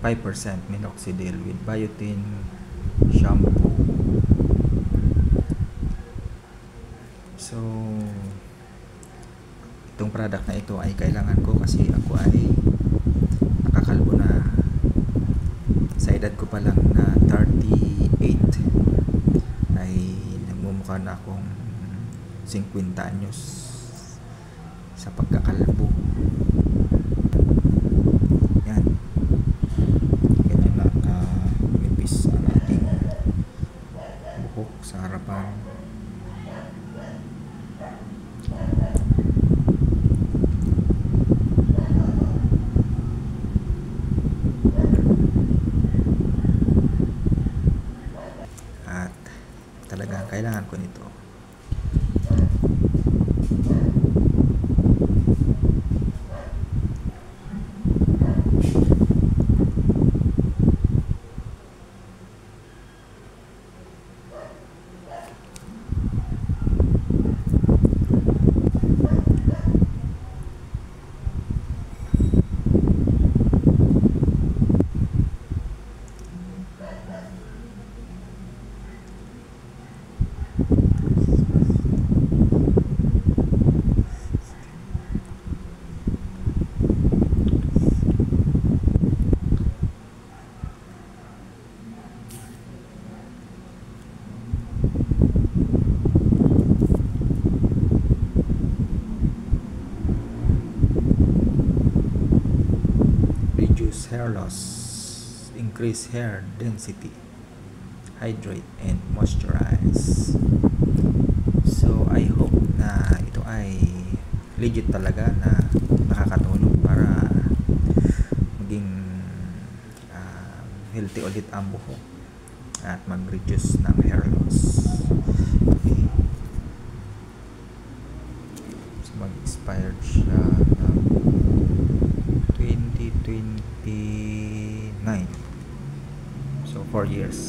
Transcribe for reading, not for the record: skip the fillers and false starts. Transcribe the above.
5% minoxidil with biotin shampoo. So itong product na ito ay kailangan ko kasi ako ay nakakalbo na. Sa edad ko pa lang na 38 ay nagmumukha na akong 50 anyos sa pagkakalbo. Yan. Ganyan na nipis ang ating buhok sa harapan. At talagang kailangan ko nito. Reduce hair loss, increase hair density, hydrate and moisturize. So I hope na ito ay legit talaga na nakakatulong para maging healthy ulit ang buhok at mag-reduce ng hair loss. Okay. So mag-expired siya ng 2029. So 4 years.